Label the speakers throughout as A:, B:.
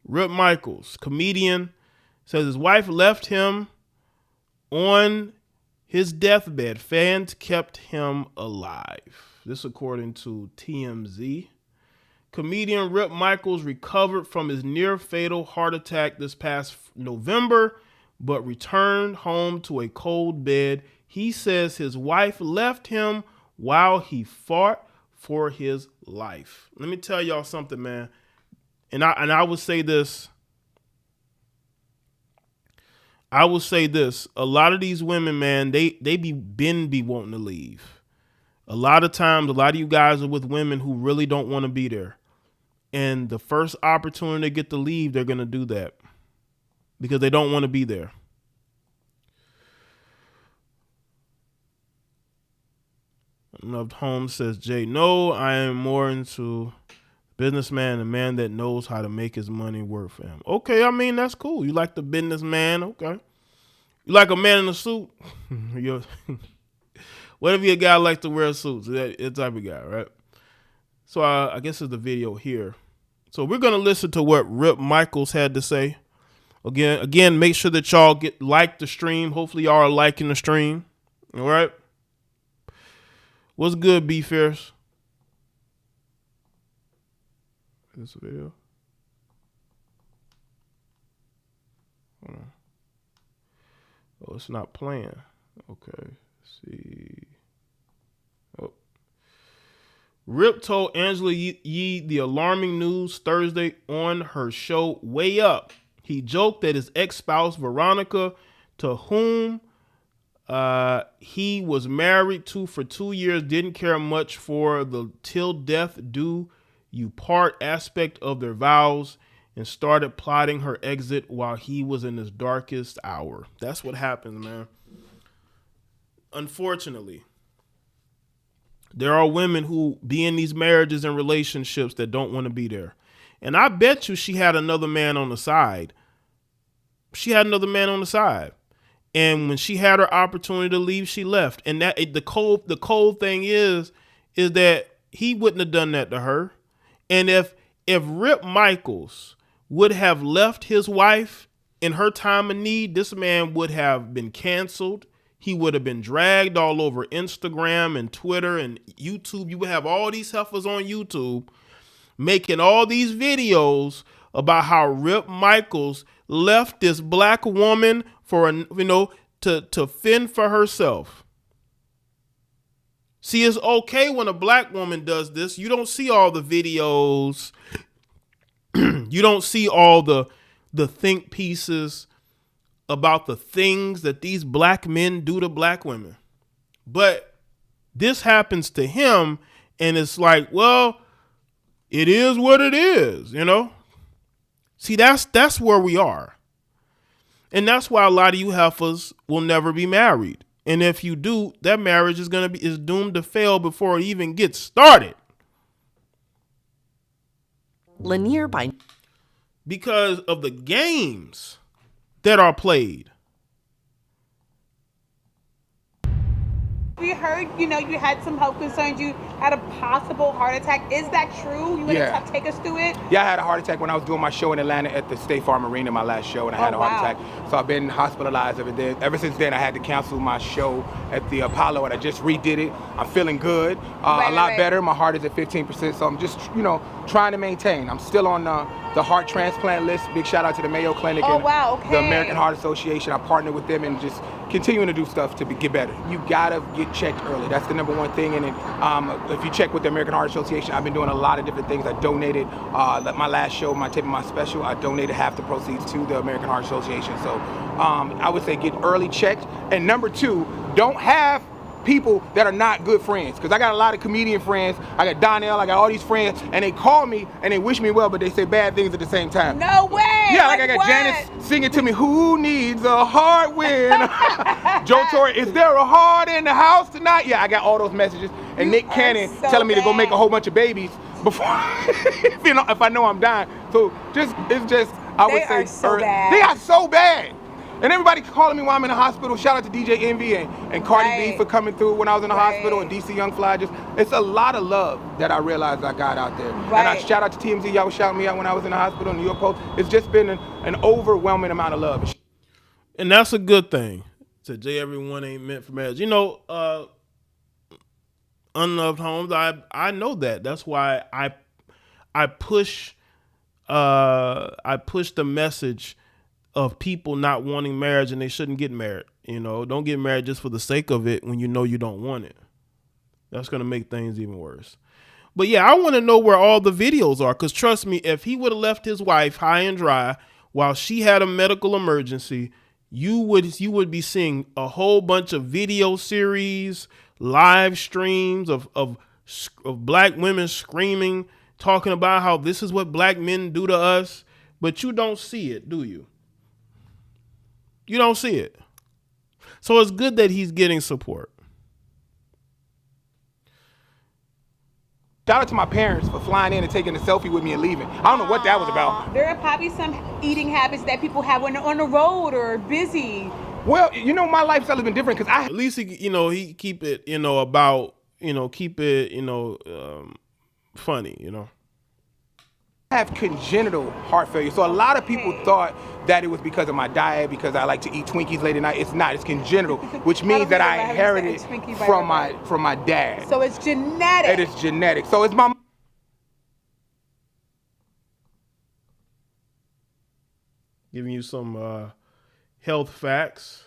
A: Rip Micheals, comedian, says his wife left him on his deathbed. Fans kept him alive. This according to TMZ. Comedian Rip Micheals recovered from his near-fatal heart attack this past November, but returned home to a cold bed. He says his wife left him while he fought for his life. Let me tell y'all something, man. And I would say this. A lot of these women, man, they be wanting to leave. A lot of times, a lot of you guys are with women who really don't want to be there. And the first opportunity to get to leave, they're going to do that because they don't want to be there. Loved Holmes says, Jay, no, I am more into businessman, a man that knows how to make his money work for him. Okay, I mean, that's cool. You like the businessman, okay. You like a man in a suit? What if you a guy likes to wear suits? That type of guy, right? So I guess it's the video here. So we're going to listen to what Rip Micheals had to say. Again, make sure that y'all like the stream. Hopefully y'all are liking the stream. All right? What's good, B Fierce? This video. Hold on. Oh, it's not playing. Okay. Let's see. Oh. Rip told Angela Yee the alarming news Thursday on her show Way Up. He joked that his ex-spouse Veronica, to whom he was married to for 2 years, didn't care much for the till death do you part aspect of their vows and started plotting her exit while he was in his darkest hour. That's what happens, man. Unfortunately, there are women who be in these marriages and relationships that don't want to be there. And I bet you she had another man on the side. And when she had her opportunity to leave, she left. And that the cold thing is that he wouldn't have done that to her. And if Rip Micheals would have left his wife in her time of need, this man would have been canceled. He would have been dragged all over Instagram and Twitter and YouTube. You would have all these heifers on YouTube making all these videos about how Rip Micheals left this black woman for to fend for herself. See, it's okay when a black woman does this. You don't see all the videos. You don't see all the think pieces about the things that these black men do to black women. But this happens to him, and it's like, well, it is what it is, you know? See, that's where we are. And that's why a lot of you heifers will never be married. And if you do, that marriage is doomed to fail before it even gets started.
B: Lanier by
A: because of the games that are played.
C: We heard, you had some health concerns. You had a possible heart attack. Is that true? You want to take us through it?
D: Yeah, I had a heart attack when I was doing my show in Atlanta at the State Farm Arena, my last show, and I had a heart attack. So I've been hospitalized ever since then. I had to cancel my show at the Apollo, and I just redid it. I'm feeling good, a lot better. My heart is at 15%, so I'm just, trying to maintain. I'm still on the heart transplant list. Big shout out to the Mayo Clinic and the American Heart Association. I partnered with them and just continuing to do stuff to get better. You gotta get checked early. That's the number one thing. And then, if you check with the American Heart Association, I've been doing a lot of different things. I donated my last show, my tape of my special. I donated half the proceeds to the American Heart Association. So I would say get early checked. And number two, don't have people that are not good friends, because I got a lot of comedian friends. I got Donnell, I got all these friends, and they call me and they wish me well, but they say bad things at the same time.
C: No way!
D: Yeah, like I got Janice singing to me, "Who needs a heart when?" Joe Torre, "Is there a heart in the house tonight?" Yeah, I got all those messages. And Nick Cannon telling me to go make a whole bunch of babies before, if I know I'm dying. So I would say,
C: so bad.
D: They are so bad. And everybody calling me while I'm in the hospital. Shout out to DJ Envy and Cardi B for coming through when I was in the hospital, and DC Young Fly. It's a lot of love that I realized I got out there. And I shout out to TMZ. Y'all was shouting me out when I was in the hospital, New York Post. It's just been an overwhelming amount of love.
A: And that's a good thing. To Jay, everyone ain't meant for marriage. Unloved homes, I know that. That's why I push the message of people not wanting marriage and they shouldn't get married. Don't get married just for the sake of it when you know you don't want it. That's going to make things even worse. But yeah, I want to know where all the videos are, because trust me, if he would have left his wife high and dry while she had a medical emergency, you would be seeing a whole bunch of video series, live streams of black women screaming, talking about how this is what black men do to us. But you don't see it, do you? You don't see it. So it's good that he's getting support.
D: Shout out to my parents for flying in and taking a selfie with me and leaving. I don't know what that was about.
C: There are probably some eating habits that people have when they're on the road or busy.
D: Well, my lifestyle has been different because
A: at least he keep it, keep it, funny,
D: I have congenital heart failure. So a lot of people thought that it was because of my diet, because I like to eat Twinkies late at night. It's not. It's congenital, which means that I inherited it from my dad.
C: So it's genetic.
D: It is genetic. So it's my...
A: Giving you some health facts.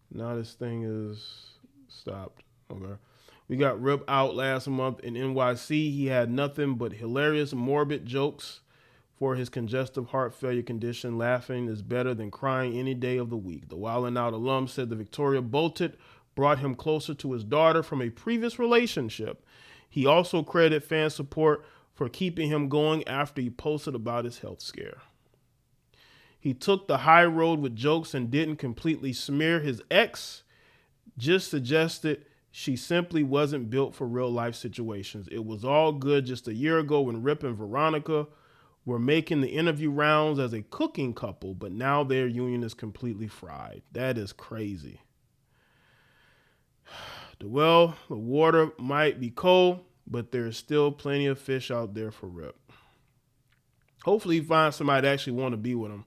A: Now this thing is stopped. Okay. We got Rip out last month in NYC. He had nothing but hilarious, morbid jokes for his congestive heart failure condition. Laughing is better than crying any day of the week. The Wild 'N Out alum said the Victoria Bolted brought him closer to his daughter from a previous relationship. He also credited fan support for keeping him going after he posted about his health scare. He took the high road with jokes and didn't completely smear his ex, just suggested she simply wasn't built for real life situations. It was all good just a year ago when Rip and Veronica were making the interview rounds as a cooking couple, but now their union is completely fried. That is crazy. The water might be cold, but there's still plenty of fish out there for Rip. Hopefully he finds somebody that actually want to be with him.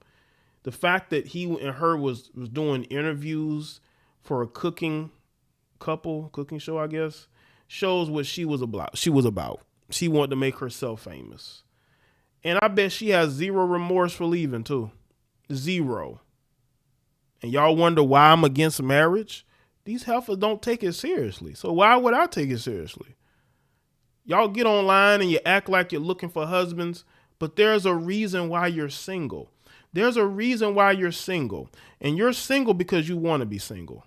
A: The fact that he and her was doing interviews for a cooking show, I guess, shows what she was about. She wanted to make herself famous. And I bet she has zero remorse for leaving too. Zero. And y'all wonder why I'm against marriage? These heifers don't take it seriously. So why would I take it seriously? Y'all get online and you act like you're looking for husbands, but there's a reason why you're single. There's a reason why you're single. And you're single because you want to be single.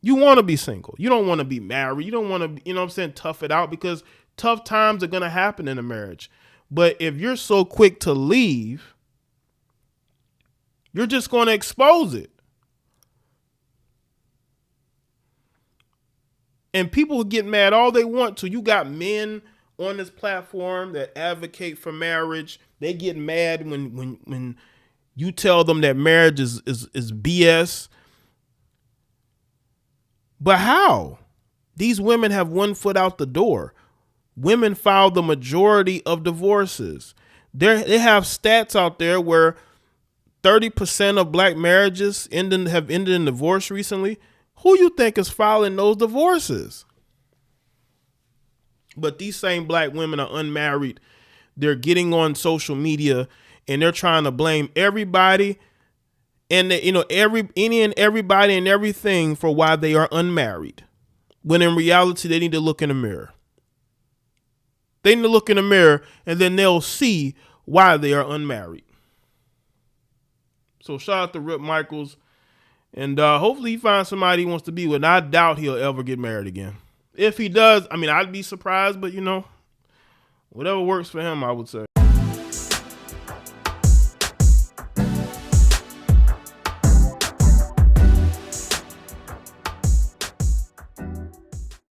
A: You want to be single. You don't want to be married. You don't want to, tough it out, because tough times are going to happen in a marriage. But if you're so quick to leave, you're just going to expose it. And people get mad all they want to. You got men on this platform that advocate for marriage. They get mad when you tell them that marriage is BS. But how? These women have one foot out the door. Women file the majority of divorces. They have stats out there where 30% of black marriages have ended in divorce recently. Who you think is filing those divorces? But these same black women are unmarried. They're getting on social media and they're trying to blame everybody and everybody and everything for why they are unmarried. When in reality, they need to look in the mirror. They need to look in the mirror and then they'll see why they are unmarried. So shout out to Rip Micheals. And hopefully he finds somebody he wants to be with. And I doubt he'll ever get married again. If he does, I'd be surprised, but whatever works for him, I would say.